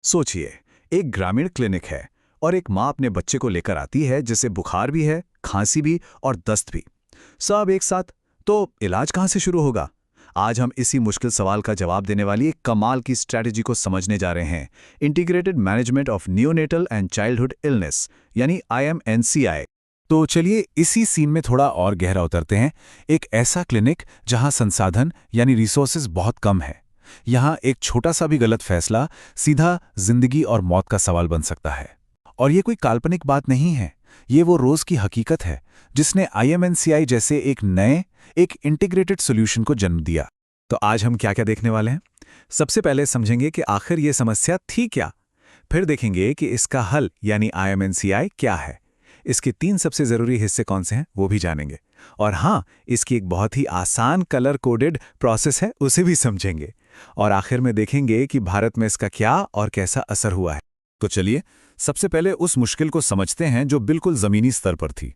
सोचिए, एक ग्रामीण क्लिनिक है और एक माँ अपने बच्चे को लेकर आती है जिसे बुखार भी है, खांसी भी और दस्त भी। सब एक साथ। तो इलाज कहाँ से शुरू होगा? आज हम इसी मुश्किल सवाल का जवाब देने वाली एक कमाल की स्ट्रैटेजी को समझने जा रहे हैं। Integrated management of neonatal and childhood illness, यानी IMNCI। तो चलिए इसी सीन में थोड़ा और गहरा उतरते हैं। एक ऐसा क्लिनिक जहां संसाधन यानी रिसोर्सेज बहुत कम है। यहाँ एक छोटा सा भी गलत फैसला सीधा जिंदगी और मौत का सवाल बन सकता है। और ये कोई काल्पनिक बात नहीं है, ये वो रोज की हकीकत है जिसने IMNCI जैसे एक इंटीग्रेटेड सॉल्यूशन को जन्म दिया। तो आज हम क्या क्या देखने वाले हैं? सबसे पहले समझेंगे कि आखिर ये समस्या थी क्या। फिर देखेंगे कि इसका हल यानी IMNCI क्या है। इसके 3 सबसे जरूरी हिस्से कौन से हैं वो भी जानेंगे। और हाँ, इसकी एक बहुत ही आसान कलर कोडेड प्रोसेस है, उसे भी समझेंगे। और आखिर में देखेंगे कि भारत में इसका क्या और कैसा असर हुआ है। तो चलिए सबसे पहले उस मुश्किल को समझते हैं जो बिल्कुल जमीनी स्तर पर थी।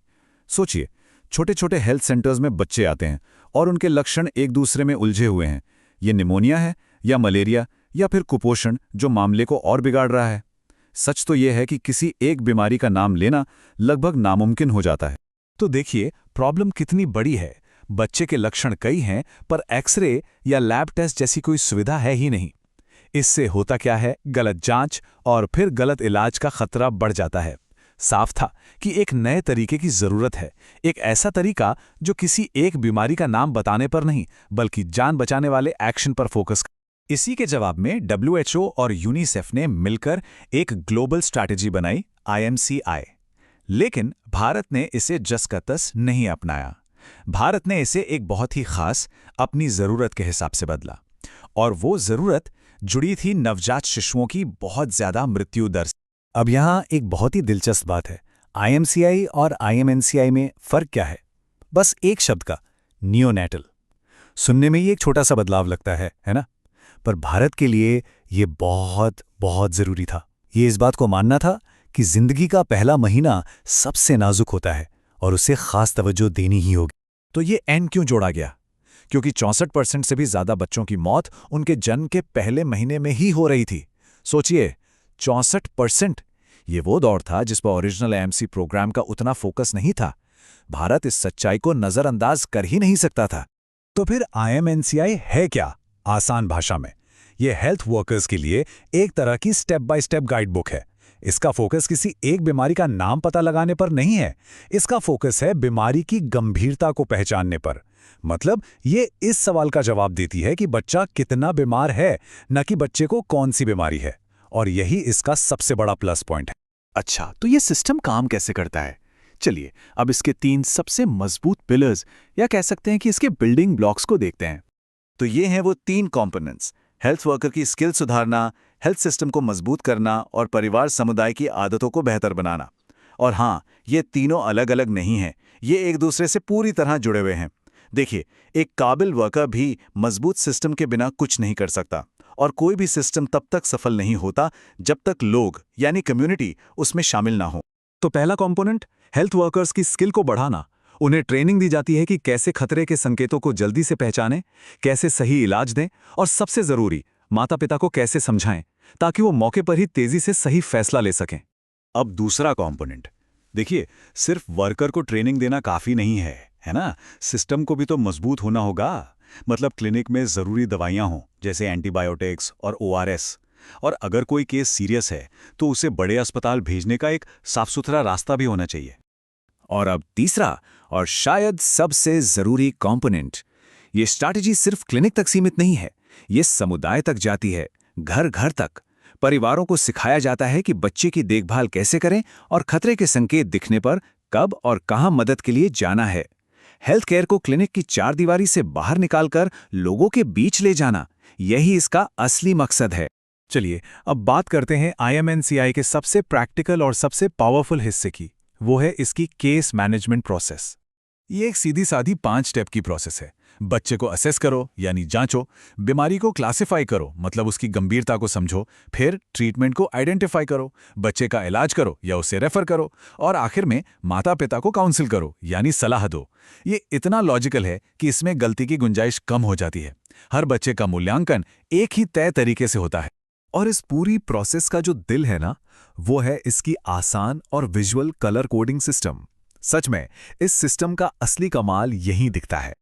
सोचिए, छोटे छोटे हेल्थ सेंटर्स में बच्चे आते हैं और उनके लक्षण एक दूसरे में उलझे हुए हैं। ये निमोनिया है या मलेरिया या फिर कुपोषण जो मामले को और बिगाड़ रहा है। सच तो यह है कि किसी एक बीमारी का नाम लेना लगभग नामुमकिन हो जाता है। तो देखिए प्रॉब्लम कितनी बड़ी है। बच्चे के लक्षण कई हैं पर एक्सरे या लैब टेस्ट जैसी कोई सुविधा है ही नहीं। इससे होता क्या है, गलत जांच और फिर गलत इलाज का खतरा बढ़ जाता है। साफ था कि एक नए तरीके की जरूरत है, एक ऐसा तरीका जो किसी एक बीमारी का नाम बताने पर नहीं बल्कि जान बचाने वाले एक्शन पर फोकस करे। इसी के जवाब में WHO और यूनिसेफ ने मिलकर एक ग्लोबल स्ट्रैटेजी बनाई, IMCI। लेकिन भारत ने इसे जस का तस नहीं अपनाया। भारत ने इसे एक बहुत ही खास अपनी जरूरत के हिसाब से बदला। और वो जरूरत जुड़ी थी नवजात शिशुओं की बहुत ज्यादा मृत्यु दर से। अब यहाँ एक बहुत ही दिलचस्प बात है, IMCI और IMNCI में फर्क क्या है? बस एक शब्द का, नियोनेटल। सुनने में ही एक छोटा सा बदलाव लगता है ना? पर भारत के लिए ये बहुत बहुत जरूरी था। ये इस बात को मानना था कि जिंदगी का पहला महीना सबसे नाजुक होता है और उसे खास तवज्जो देनी ही होगी। तो ये N क्यों जोड़ा गया? क्योंकि 64% से भी ज्यादा बच्चों की मौत उनके जन्म के पहले महीने में ही हो रही थी। सोचिए, 64%। ये वो दौर था जिस पर ओरिजिनल AMC प्रोग्राम का उतना फोकस नहीं था। भारत इस सच्चाई को नजरअंदाज कर ही नहीं सकता था। तो फिर IMNCI है क्या? आसान भाषा में, यह हेल्थ वर्कर्स के लिए एक तरह की step by step guide book है। इसका फोकस किसी एक बीमारी का नाम पता लगाने पर नहीं है, इसका फोकस है बीमारी की गंभीरता को पहचानने पर। मतलब ये इस सवाल का जवाब देती है कि बच्चा कितना बीमार है, न कि बच्चे को कौन सी बीमारी है। और यही इसका सबसे बड़ा प्लस पॉइंट है। अच्छा, तो ये सिस्टम काम कैसे करता है? चलिए अब इसके 3 सबसे मजबूत पिलर्स या कह सकते हैं कि इसके बिल्डिंग ब्लॉक्स को देखते हैं। तो ये हैं वो 3 कंपोनेंट्स, हेल्थ वर्कर की स्किल सुधारना, हेल्थ सिस्टम को मजबूत करना और परिवार समुदाय की आदतों को बेहतर बनाना। और हाँ, ये तीनों अलग अलग नहीं हैं, ये एक दूसरे से पूरी तरह जुड़े हुए हैं। देखिए, एक काबिल वर्कर भी मजबूत सिस्टम के बिना कुछ नहीं कर सकता। और कोई भी सिस्टम तब तक सफल नहीं होता जब तक लोग यानी कम्युनिटी उसमें शामिल ना हो। तो पहला कंपोनेंट, हेल्थ वर्कर्स की स्किल को बढ़ाना। उन्हें ट्रेनिंग दी जाती है कि कैसे खतरे के संकेतों को जल्दी से पहचानें, कैसे सही इलाज दें और सबसे जरूरी, माता पिता को कैसे समझाएं ताकि वो मौके पर ही तेजी से सही फैसला ले सकें। अब दूसरा कंपोनेंट, देखिए, सिर्फ वर्कर को ट्रेनिंग देना काफी नहीं है ना? सिस्टम को भी तो मजबूत होना होगा। मतलब क्लिनिक में जरूरी दवाइयां हों जैसे एंटीबायोटिक्स और ORS। और अगर कोई केस सीरियस है तो उसे बड़े अस्पताल भेजने का एक साफ सुथरा रास्ता भी होना चाहिए। और अब तीसरा और शायद सबसे जरूरी कंपोनेंट, ये स्ट्रैटेजी सिर्फ क्लिनिक तक सीमित नहीं है, ये समुदाय तक जाती है, घर घर तक। परिवारों को सिखाया जाता है कि बच्चे की देखभाल कैसे करें और खतरे के संकेत दिखने पर कब और कहां मदद के लिए जाना है। हेल्थ केयर को क्लिनिक की 4 दीवारी से बाहर निकालकर लोगों के बीच ले जाना, यही इसका असली मकसद है। चलिए अब बात करते हैं IMNCI के सबसे प्रैक्टिकल और सबसे पावरफुल हिस्से की, वो है इसकी केस मैनेजमेंट प्रोसेस। ये एक सीधी साधी 5 स्टेप की प्रोसेस है। बच्चे को असेस करो यानी जांचो, बीमारी को क्लासिफाई करो मतलब उसकी गंभीरता को समझो, फिर ट्रीटमेंट को आइडेंटिफाई करो, बच्चे का इलाज करो या उसे रेफर करो, और आखिर में माता पिता को काउंसिल करो यानी सलाह दो। ये इतना लॉजिकल है कि इसमें गलती की गुंजाइश कम हो जाती है। हर बच्चे का मूल्यांकन एक ही तय तरीके से होता है। और इस पूरी प्रोसेस का जो दिल है ना, वो है इसकी आसान और विजुअल कलर कोडिंग सिस्टम। सच में इस सिस्टम का असली कमाल यहीं दिखता है।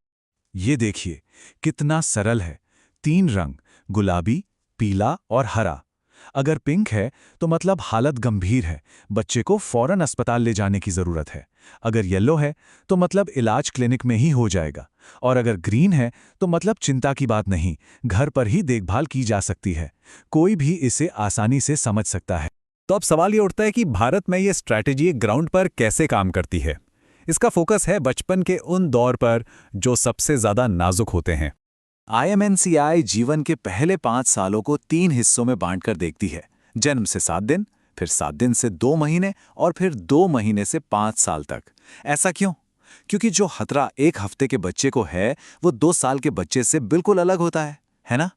ये देखिए कितना सरल है। 3 रंग, गुलाबी, पीला और हरा। अगर पिंक है तो मतलब हालत गंभीर है, बच्चे को फौरन अस्पताल ले जाने की जरूरत है। अगर येलो है तो मतलब इलाज क्लिनिक में ही हो जाएगा। और अगर ग्रीन है तो मतलब चिंता की बात नहीं, घर पर ही देखभाल की जा सकती है। कोई भी इसे आसानी से समझ सकता है। तो अब सवाल ये उठता है कि भारत में ये स्ट्रैटेजी ग्राउंड पर कैसे काम करती है। इसका फोकस है बचपन के उन दौर पर जो सबसे ज्यादा नाजुक होते हैं। IMNCI जीवन के पहले 5 सालों को 3 हिस्सों में बांटकर देखती है। जन्म से 7 दिन, फिर 7 दिन से 2 महीने और फिर 2 महीने से 5 साल तक। ऐसा क्यों? क्योंकि जो खतरा 1 हफ्ते के बच्चे को है वो 2 साल के बच्चे से बिल्कुल अलग होता है ना?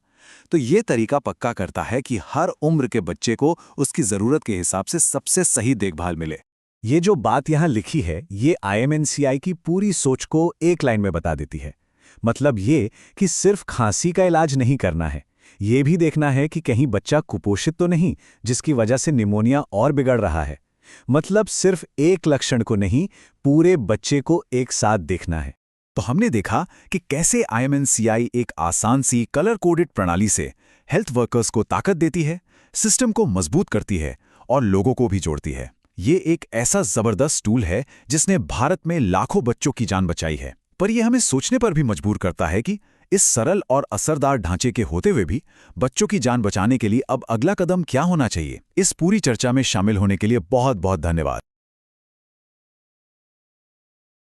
तो ये तरीका पक्का करता है कि हर उम्र के बच्चे को उसकी जरूरत के हिसाब से सबसे सही देखभाल मिले। ये जो बात यहाँ लिखी है, ये IMNCI की पूरी सोच को एक लाइन में बता देती है। मतलब ये कि सिर्फ खांसी का इलाज नहीं करना है, ये भी देखना है कि कहीं बच्चा कुपोषित तो नहीं, जिसकी वजह से निमोनिया और बिगड़ रहा है। मतलब सिर्फ एक लक्षण को नहीं, पूरे बच्चे को एक साथ देखना है। तो हमने देखा कि कैसे IMNCI एक आसान सी कलर कोडेड प्रणाली से हेल्थ वर्कर्स को ताकत देती है, सिस्टम को मजबूत करती है और लोगों को भी जोड़ती है। ये एक ऐसा जबरदस्त टूल है जिसने भारत में लाखों बच्चों की जान बचाई है। पर यह हमें सोचने पर भी मजबूर करता है कि इस सरल और असरदार ढांचे के होते हुए भी बच्चों की जान बचाने के लिए अब अगला कदम क्या होना चाहिए। इस पूरी चर्चा में शामिल होने के लिए बहुत बहुत धन्यवाद।